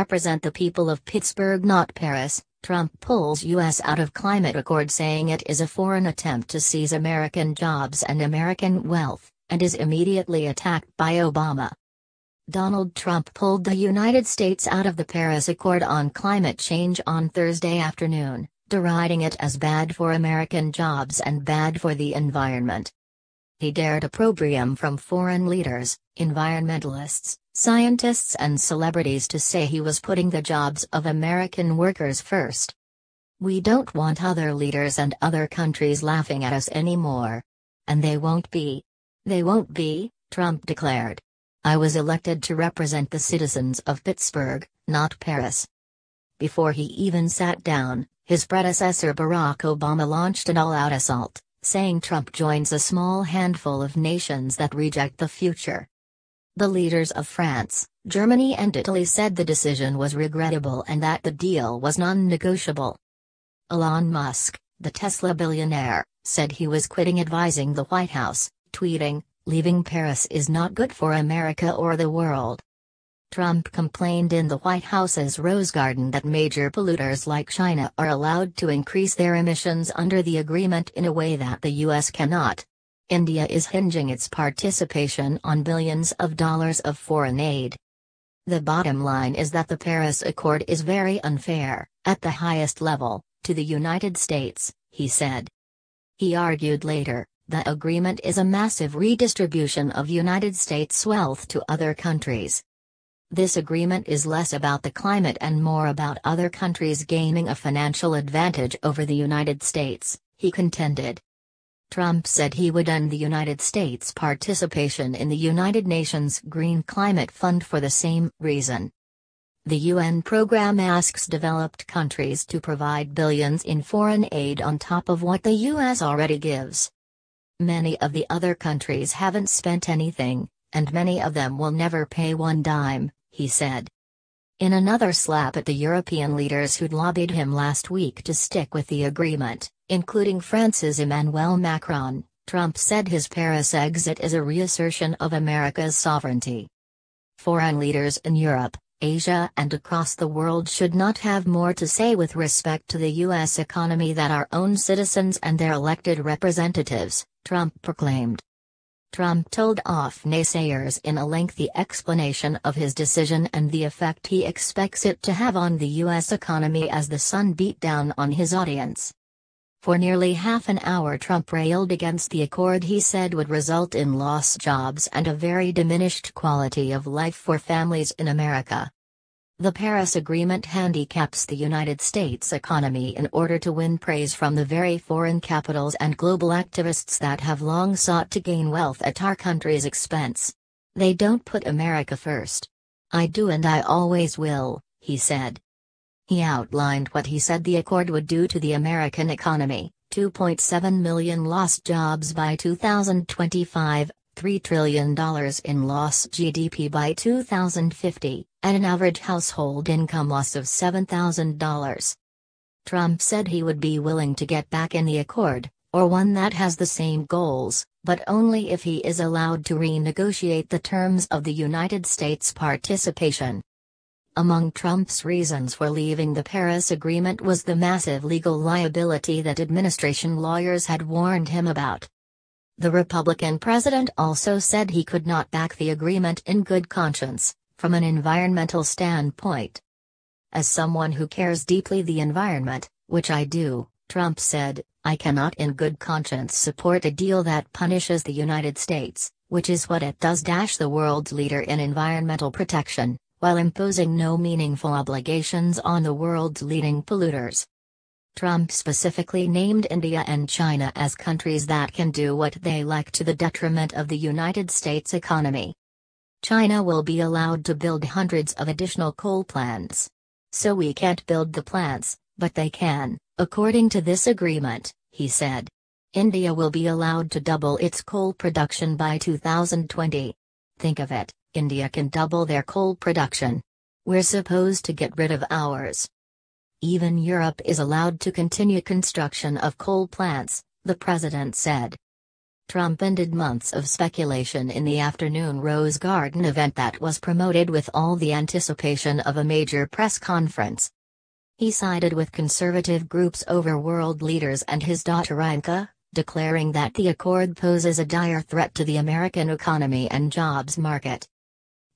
represent the people of Pittsburgh, not Paris. Trump pulls U.S. out of climate accord, saying it is a foreign attempt to seize American jobs and American wealth, and is immediately attacked by Obama. Donald Trump pulled the United States out of the Paris Accord on climate change on Thursday afternoon, deriding it as bad for American jobs and bad for the environment. He dared opprobrium from foreign leaders, environmentalists, scientists and celebrities to say he was putting the jobs of American workers first. "We don't want other leaders and other countries laughing at us anymore. And they won't be. They won't be," Trump declared. "I was elected to represent the citizens of Pittsburgh, not Paris." Before he even sat down, his predecessor Barack Obama launched an all-out assault, saying Trump joins a small handful of nations that reject the future. The leaders of France, Germany and Italy said the decision was regrettable and that the deal was non-negotiable. Elon Musk, the Tesla billionaire, said he was quitting advising the White House, tweeting, "Leaving Paris is not good for America or the world." Trump complained in the White House's Rose Garden that major polluters like China are allowed to increase their emissions under the agreement in a way that the U.S. cannot. India is hinging its participation on billions of dollars of foreign aid. "The bottom line is that the Paris Accord is very unfair, at the highest level, to the United States," he said. He argued later, "The agreement is a massive redistribution of United States wealth to other countries. This agreement is less about the climate and more about other countries gaining a financial advantage over the United States," he contended. Trump said he would end the United States' participation in the United Nations Green Climate Fund for the same reason. The UN program asks developed countries to provide billions in foreign aid on top of what the US already gives. "Many of the other countries haven't spent anything, and many of them will never pay one dime," he said. In another slap at the European leaders who'd lobbied him last week to stick with the agreement, including France's Emmanuel Macron, Trump said his Paris exit is a reassertion of America's sovereignty. "Foreign leaders in Europe, Asia and across the world should not have more to say with respect to the U.S. economy than our own citizens and their elected representatives," Trump proclaimed. Trump told off naysayers in a lengthy explanation of his decision and the effect he expects it to have on the U.S. economy as the sun beat down on his audience. For nearly half an hour Trump railed against the accord he said would result in lost jobs and a very diminished quality of life for families in America. The Paris Agreement handicaps the United States economy in order to win praise from the very foreign capitals and global activists that have long sought to gain wealth at our country's expense. "They don't put America first. I do and I always will," he said. He outlined what he said the accord would do to the American economy: 2.7 million lost jobs by 2025, $3 trillion in lost GDP by 2050, and an average household income loss of $7,000. Trump said he would be willing to get back in the accord, or one that has the same goals, but only if he is allowed to renegotiate the terms of the United States participation. Among Trump's reasons for leaving the Paris Agreement was the massive legal liability that administration lawyers had warned him about. The Republican president also said he could not back the agreement in good conscience, from an environmental standpoint. "As someone who cares deeply the environment, which I do," Trump said, "I cannot in good conscience support a deal that punishes the United States, which is what it does. The world's leader in environmental protection, while imposing no meaningful obligations on the world's leading polluters." Trump specifically named India and China as countries that can do what they like to the detriment of the United States economy. "China will be allowed to build hundreds of additional coal plants. So we can't build the plants, but they can, according to this agreement," he said. "India will be allowed to double its coal production by 2020. Think of it, India can double their coal production. We're supposed to get rid of ours. Even Europe is allowed to continue construction of coal plants," the president said. Trump ended months of speculation in the afternoon Rose Garden event that was promoted with all the anticipation of a major press conference. He sided with conservative groups over world leaders and his daughter Ivanka, declaring that the accord poses a dire threat to the American economy and jobs market.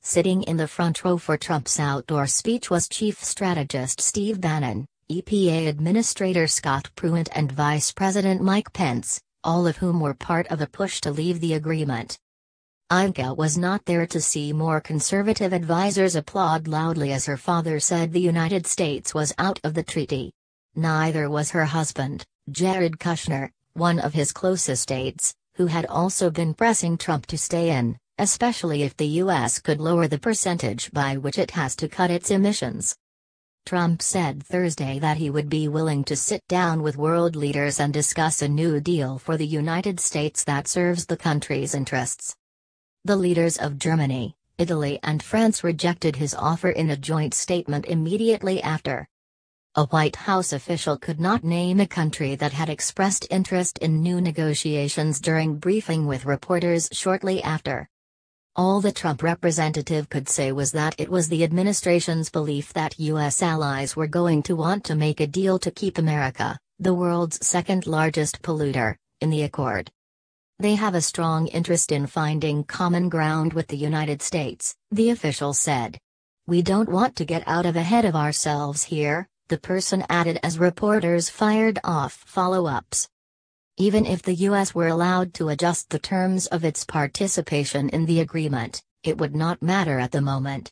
Sitting in the front row for Trump's outdoor speech was Chief Strategist Steve Bannon, EPA Administrator Scott Pruitt and Vice President Mike Pence, all of whom were part of a push to leave the agreement. Ivanka was not there to see more conservative advisers applaud loudly as her father said the United States was out of the treaty. Neither was her husband, Jared Kushner, one of his closest aides, who had also been pressing Trump to stay in, especially if the U.S. could lower the percentage by which it has to cut its emissions. Trump said Thursday that he would be willing to sit down with world leaders and discuss a new deal for the United States that serves the country's interests. The leaders of Germany, Italy and France rejected his offer in a joint statement immediately after. A White House official could not name a country that had expressed interest in new negotiations during briefing with reporters shortly after. All the Trump representative could say was that it was the administration's belief that U.S. allies were going to want to make a deal to keep America, the world's second-largest polluter, in the accord. They have a strong interest in finding common ground with the United States, the official said. We don't want to get out ahead of ourselves here, the person added as reporters fired off follow-ups. Even if the U.S. were allowed to adjust the terms of its participation in the agreement, it would not matter at the moment.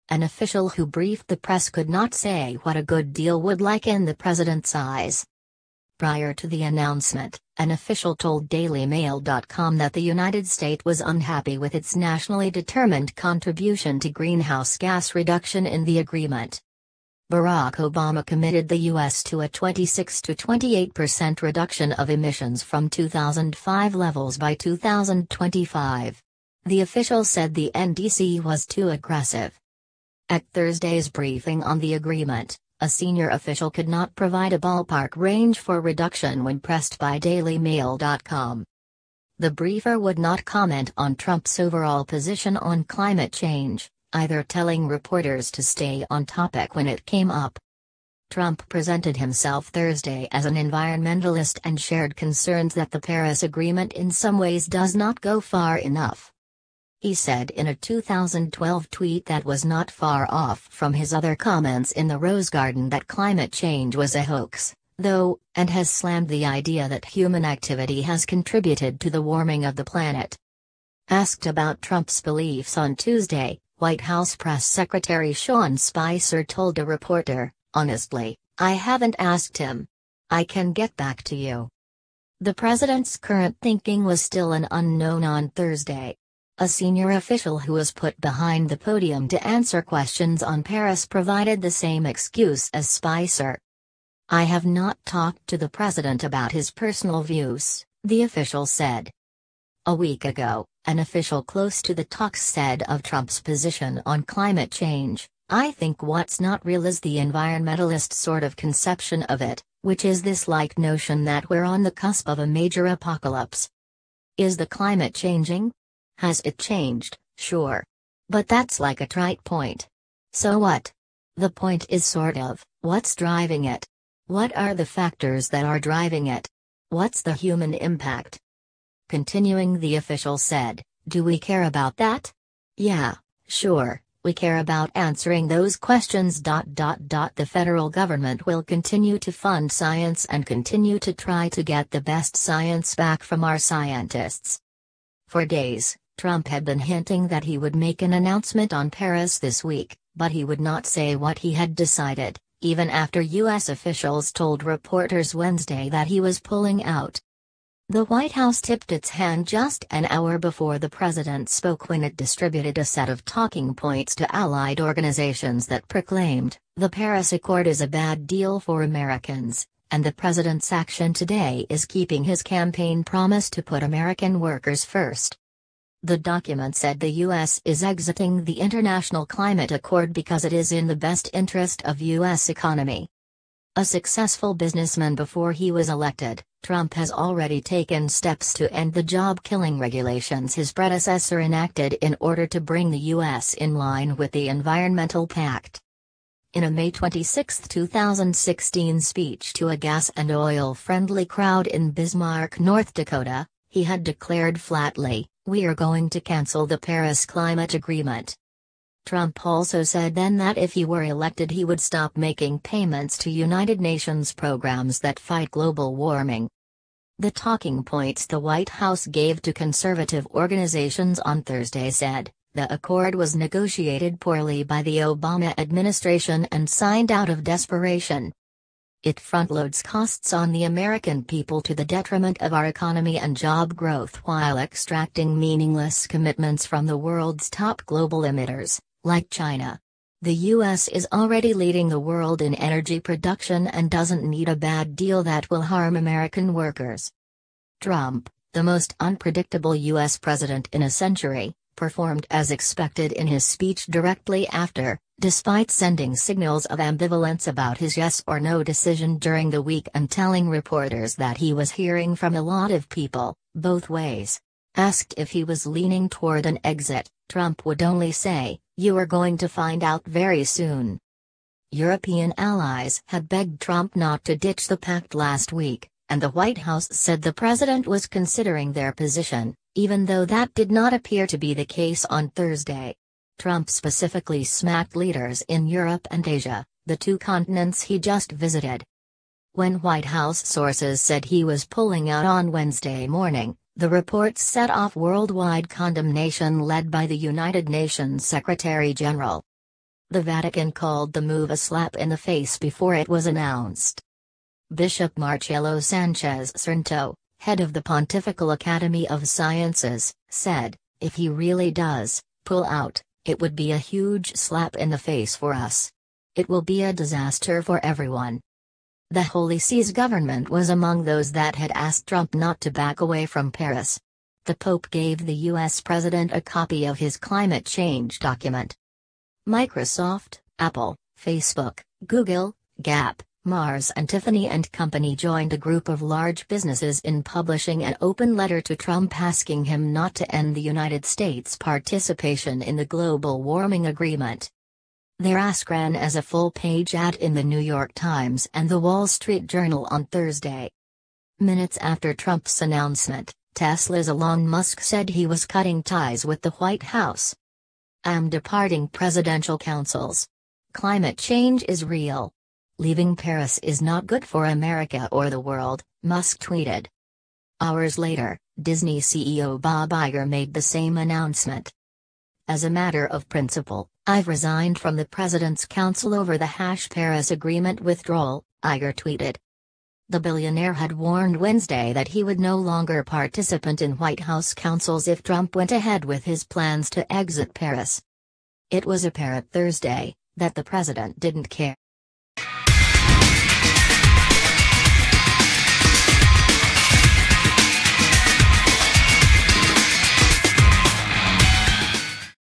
An official who briefed the press could not say what a good deal would like in the president's eyes. Prior to the announcement, an official told DailyMail.com that the United States was unhappy with its nationally determined contribution to greenhouse gas reduction in the agreement. Barack Obama committed the U.S. to a 26 to 28% reduction of emissions from 2005 levels by 2025. The official said the NDC was too aggressive. At Thursday's briefing on the agreement, a senior official could not provide a ballpark range for reduction when pressed by DailyMail.com. The briefer would not comment on Trump's overall position on climate change, either telling reporters to stay on topic when it came up. Trump presented himself Thursday as an environmentalist and shared concerns that the Paris Agreement in some ways does not go far enough. He said in a 2012 tweet that was not far off from his other comments in the Rose Garden that climate change was a hoax, though, and has slammed the idea that human activity has contributed to the warming of the planet. Asked about Trump's beliefs on Tuesday, White House Press Secretary Sean Spicer told a reporter, "Honestly, I haven't asked him. I can get back to you." The president's current thinking was still an unknown on Thursday. A senior official who was put behind the podium to answer questions on Paris provided the same excuse as Spicer. "I have not talked to the president about his personal views," the official said. A week ago, an official close to the talks said of Trump's position on climate change, "I think what's not real is the environmentalist sort of conception of it, which is this like notion that we're on the cusp of a major apocalypse. Is the climate changing? Has it changed? Sure. But that's like a trite point. So what? The point is sort of, what's driving it? What are the factors that are driving it? What's the human impact?" Continuing, the official said, "Do we care about that? Yeah, sure, we care about answering those questions. The federal government will continue to fund science and continue to try to get the best science back from our scientists." For days, Trump had been hinting that he would make an announcement on Paris this week, but he would not say what he had decided, even after U.S. officials told reporters Wednesday that he was pulling out. The White House tipped its hand just an hour before the president spoke when it distributed a set of talking points to allied organizations that proclaimed, "The Paris Accord is a bad deal for Americans, and the president's action today is keeping his campaign promise to put American workers first." The document said the U.S. is exiting the International Climate Accord because it is in the best interest of U.S. economy. A successful businessman before he was elected, Trump has already taken steps to end the job-killing regulations his predecessor enacted in order to bring the U.S. in line with the Environmental Pact. In a May 26, 2016 speech to a gas and oil-friendly crowd in Bismarck, North Dakota, he had declared flatly, "We are going to cancel the Paris Climate Agreement." Trump also said then that if he were elected he would stop making payments to United Nations programs that fight global warming. The talking points the White House gave to conservative organizations on Thursday said, the accord was negotiated poorly by the Obama administration and signed out of desperation. It front-loads costs on the American people to the detriment of our economy and job growth while extracting meaningless commitments from the world's top global emitters, like China. The U.S. is already leading the world in energy production and doesn't need a bad deal that will harm American workers. Trump, the most unpredictable U.S. president in a century, performed as expected in his speech directly after, despite sending signals of ambivalence about his yes or no decision during the week and telling reporters that he was hearing from a lot of people, both ways. Asked if he was leaning toward an exit, Trump would only say, "You are going to find out very soon." European allies had begged Trump not to ditch the pact last week, and the White House said the president was considering their position, even though that did not appear to be the case on Thursday. Trump specifically smacked leaders in Europe and Asia, the two continents he just visited. When White House sources said he was pulling out on Wednesday morning, the reports set off worldwide condemnation led by the United Nations Secretary General. The Vatican called the move a slap in the face before it was announced. Bishop Marcelo Sanchez Cernuto, head of the Pontifical Academy of Sciences, said, "If he really does pull out, it would be a huge slap in the face for us. It will be a disaster for everyone." The Holy See's government was among those that had asked Trump not to back away from Paris. The Pope gave the U.S. president a copy of his climate change document. Microsoft, Apple, Facebook, Google, Gap, Mars and Tiffany & Company joined a group of large businesses in publishing an open letter to Trump asking him not to end the United States' participation in the global warming agreement. Their ask ran as a full-page ad in the New York Times and the Wall Street Journal on Thursday. Minutes after Trump's announcement, Tesla's Elon Musk said he was cutting ties with the White House. "I'm departing presidential councils. Climate change is real. Leaving Paris is not good for America or the world," Musk tweeted. Hours later, Disney CEO Bob Iger made the same announcement. "As a matter of principle, I've resigned from the President's Council over the Paris Agreement withdrawal," Iger tweeted. The billionaire had warned Wednesday that he would no longer participate in White House councils if Trump went ahead with his plans to exit Paris. It was apparent Thursday that the president didn't care.